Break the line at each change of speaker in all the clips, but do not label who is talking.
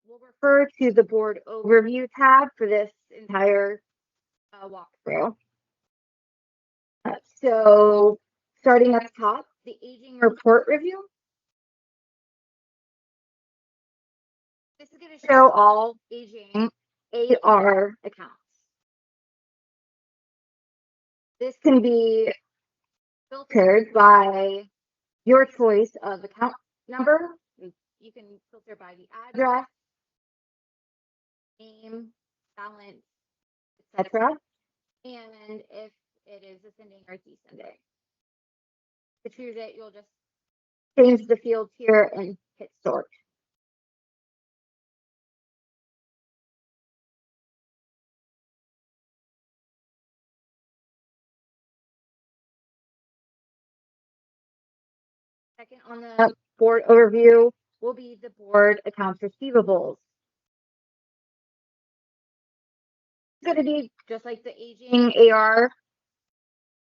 we'll refer to the board overview tab for this entire walkthrough. So starting at the top, the aging report review. This is going to show all aging AR accounts. This can be filtered by your choice of account number. You can filter by the address, name, balance, etc. And if it is ascending or descending. To choose it, you'll just change the fields here and hit sort. Second on the board overview will be the board accounts receivables. It's going to be just like the aging AR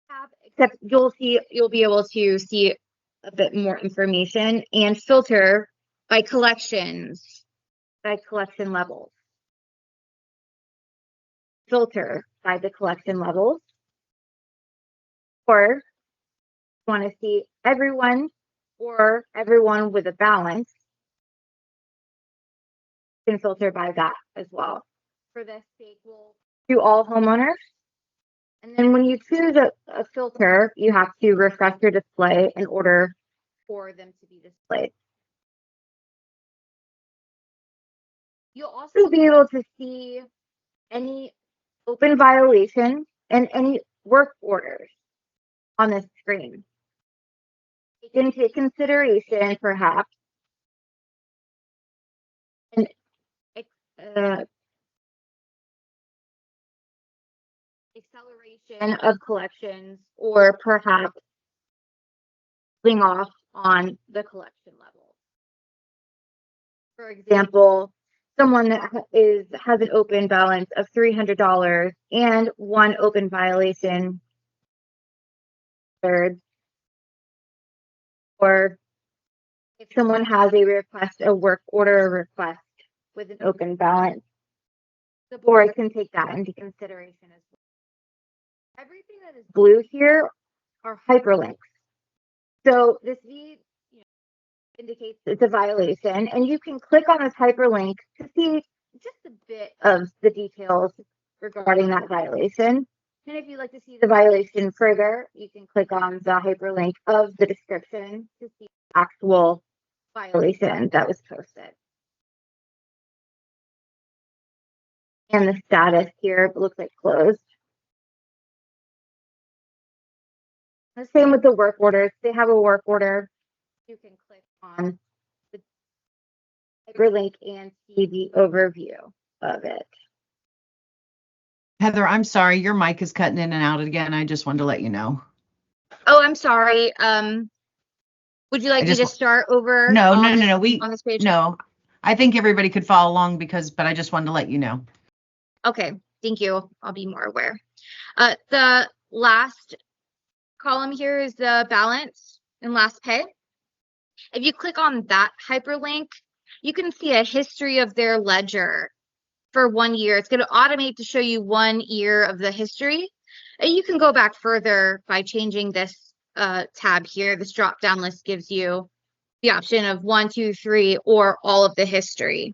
tab, except you'll be able to see a bit more information and filter by collections, by collection levels. Filter by the collection levels. Or want to see everyone or everyone with a balance, you can filter by that as well. For this sake, we'll do all homeowners. And then when you choose a filter, you have to refresh your display in order for them to be displayed. You'll also be able to see any open violations and any work orders on this screen. Take into consideration, perhaps, an acceleration of collections, or perhaps holding off on the collection level. For example, someone that has an open balance of $300 and one open violation, or if someone has a work order request with an open balance, the board can take that into consideration as well. Everything that is blue here are hyperlinks. So this indicates it's a violation, and you can click on this hyperlink to see just a bit of the details regarding that violation. And if you'd like to see the violation further, you can click on the hyperlink of the description to see the actual violation that was posted. And the status here looks like closed. The same with the work orders. If they have a work order, you can click on the hyperlink and see the overview of it.
Heather, I'm sorry, your mic is cutting in and out again. I just wanted to let you know.
Oh, I'm sorry. Would you like me to start over?
No.
On this page?
No, I think everybody could follow along but I just wanted to let you know.
Okay, thank you. I'll be more aware. The last column here is the balance and last pay. If you click on that hyperlink, you can see a history of their ledger for 1 year. It's going to automate to show you 1 year of the history. And you can go back further by changing this tab here. This drop-down list gives you the option of 1, 2, 3, or all of the history.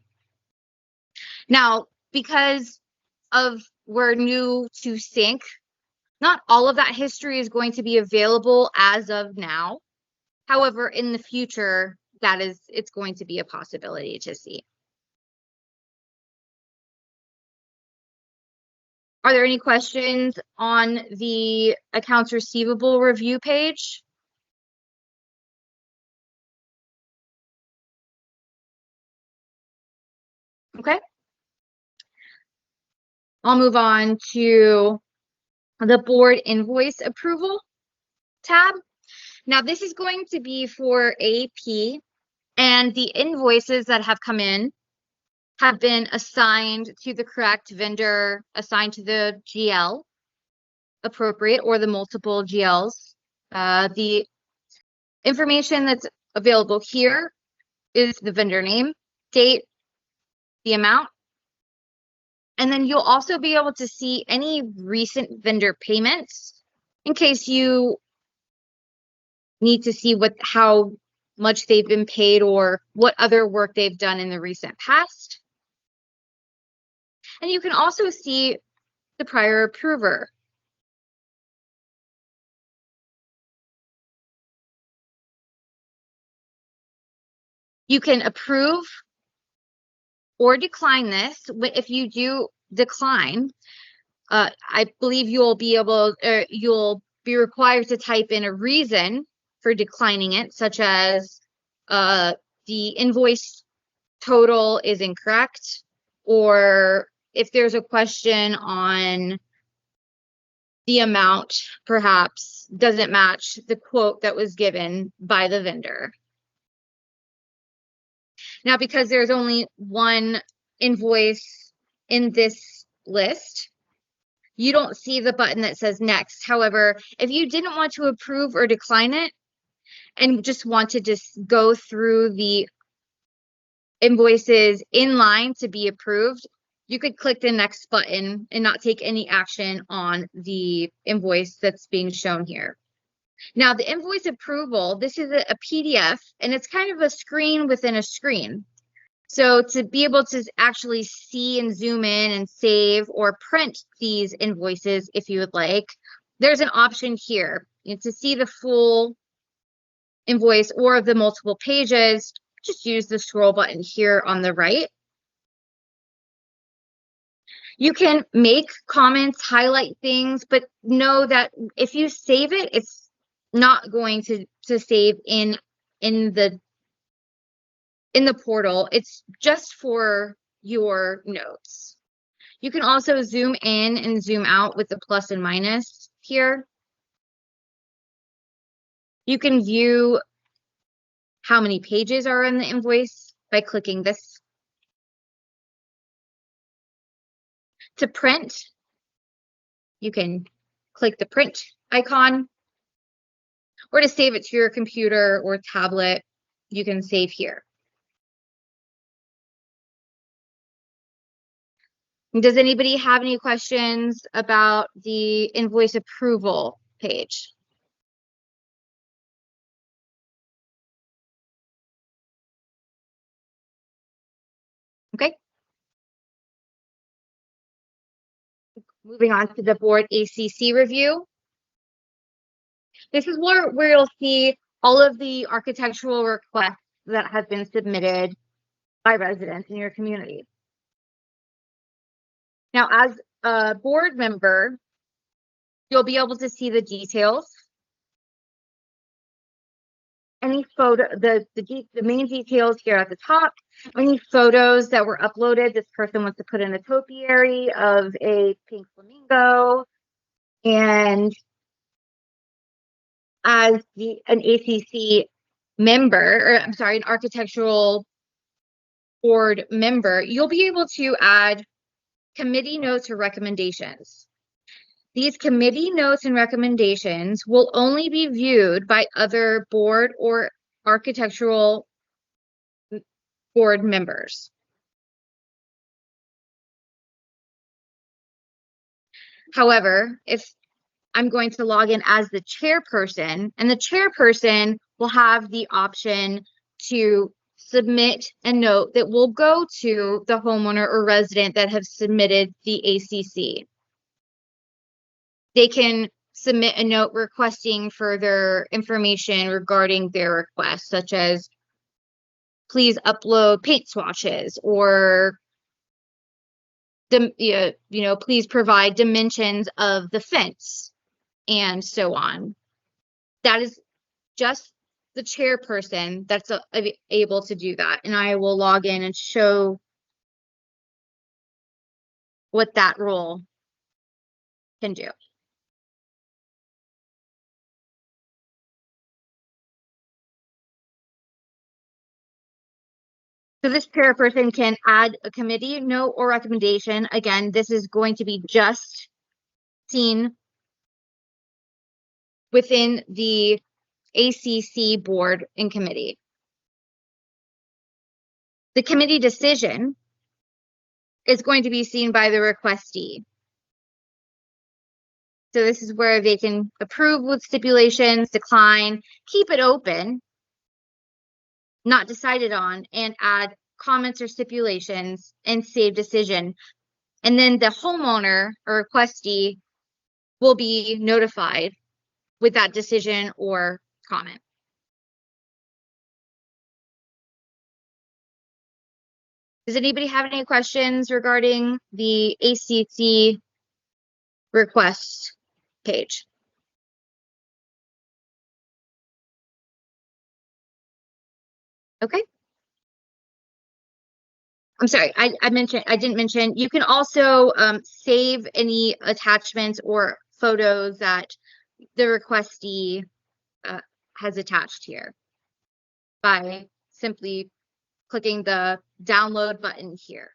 Now, because we're new to Sync, not all of that history is going to be available as of now. However, in the future, it's going to be a possibility to see. Are there any questions on the accounts receivable review page? Okay. I'll move on to the board invoice approval tab. Now, this is going to be for AP, and the invoices that have come in have been assigned to the correct vendor, assigned to the GL appropriate, or the multiple GLs. The information that's available here is the vendor name, date, the amount. And then you'll also be able to see any recent vendor payments in case you need to see how much they've been paid or what other work they've done in the recent past. And you can also see the prior approver. You can approve or decline this. If you do decline, I believe you'll be required to type in a reason for declining it, such as the invoice total is incorrect, or if there's a question on the amount perhaps doesn't match the quote that was given by the vendor. Now, because there's only one invoice in this list, you don't see the button that says next. However, if you didn't want to approve or decline it and just want to just go through the invoices in line to be approved, you could click the next button and not take any action on the invoice that's being shown here. Now, the invoice approval, this is a PDF, and it's kind of a screen within a screen. So to be able to actually see and zoom in and save or print these invoices, if you would like, there's an option here. To see the full invoice or the multiple pages, just use the scroll button here on the right. You can make comments, highlight things, but know that if you save it, it's not going to save in the portal. It's just for your notes. You can also zoom in and zoom out with the plus and minus here. You can view how many pages are in the invoice by clicking this. To print, you can click the print icon, or to save it to your computer or tablet, you can save here. Does anybody have any questions about the invoice approval page? Okay. Moving on to the board ACC review. This is where you'll see all of the architectural requests that have been submitted by residents in your community. Now, as a board member, you'll be able to see the details. Any photo, the main details here at the top, any photos that were uploaded. This person wants to put in a topiary of a pink flamingo, and as an ACC member, or I'm sorry, an architectural board member, you'll be able to add committee notes or recommendations. These committee notes and recommendations will only be viewed by other board or architectural board members. However, if I'm going to log in as the chairperson, and the chairperson will have the option to submit a note that will go to the homeowner or resident that have submitted the ACC. They can submit a note requesting further information regarding their request, such as please upload paint swatches, or please provide dimensions of the fence, and so on. That is just the chairperson that's able to do that. And I will log in and show what that role can do. So this chairperson can add a committee note or recommendation. Again, this is going to be just seen within the ACC board and committee. The committee decision is going to be seen by the requestee. So this is where they can approve with stipulations, decline, keep it open, not decided on, and add comments or stipulations and save decision. And then the homeowner or requestee will be notified with that decision or comment. Does anybody have any questions regarding the ACC request page? Okay. I'm sorry, I didn't mention, you can also save any attachments or photos that the requestee has attached here by simply clicking the download button here.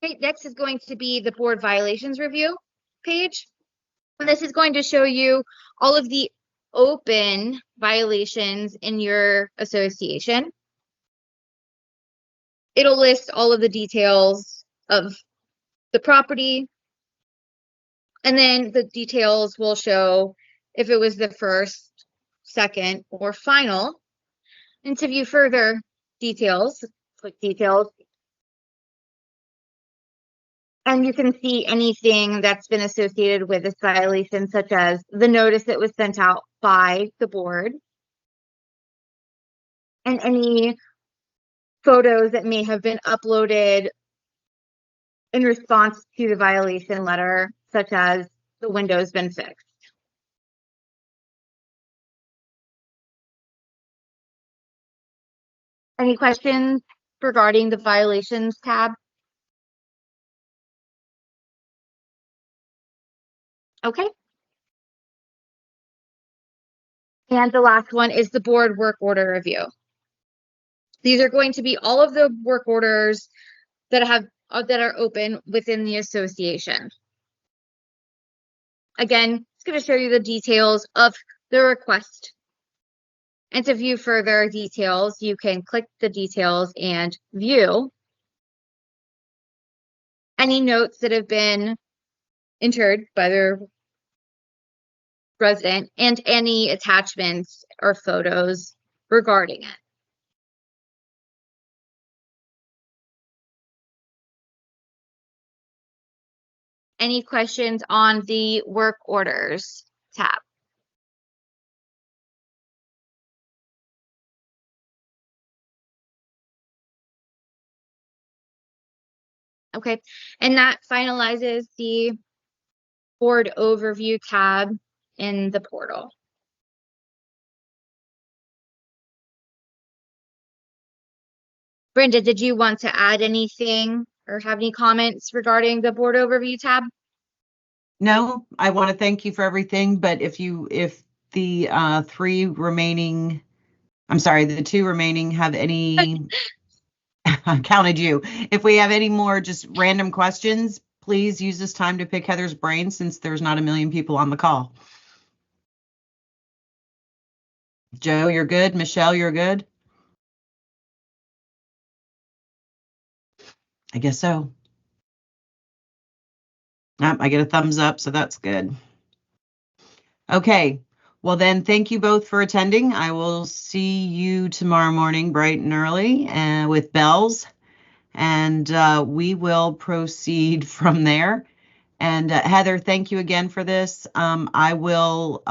Okay, next is going to be the board violations review page. And this is going to show you all of the open violations in your association. It'll list all of the details of the property. And then the details will show if it was the first, second, or final. And to view further details, click details. And you can see anything that's been associated with this violation, such as the notice that was sent out by the board and any photos that may have been uploaded in response to the violation letter, such as the window's been fixed. Any questions regarding the violations tab? Okay. And the last one is the board work order review. These are going to be all of the work orders that are open within the association. Again, it's going to show you the details of the request. And to view further details, you can click the details and view any notes that have been entered by the resident and any attachments or photos regarding it. Any questions on the work orders tab? Okay, and that finalizes the board overview tab in the portal. Brenda, did you want to add anything or have any comments regarding the board overview tab?
No, I want to thank you for everything, but if the the two remaining have any, I counted you. If we have any more just random questions, please use this time to pick Heather's brain since there's not a million people on the call. Joe, you're good. Michelle, you're good. I guess so. I get a thumbs up, so that's good. Okay, well then, thank you both for attending. I will see you tomorrow morning, bright and early, with bells, and we will proceed from there. And Heather, thank you again for this. I will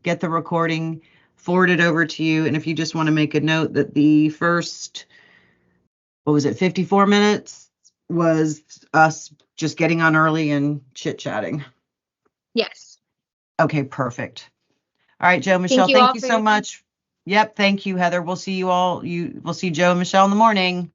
get the recording forwarded over to you, and if you just want to make a note that the first, 54 minutes was us just getting on early and chit-chatting.
Yes.
Okay, perfect. All right, Joe, Michelle, thank you so much. Yep, thank you, Heather. We'll see you all. We'll see Joe and Michelle in the morning.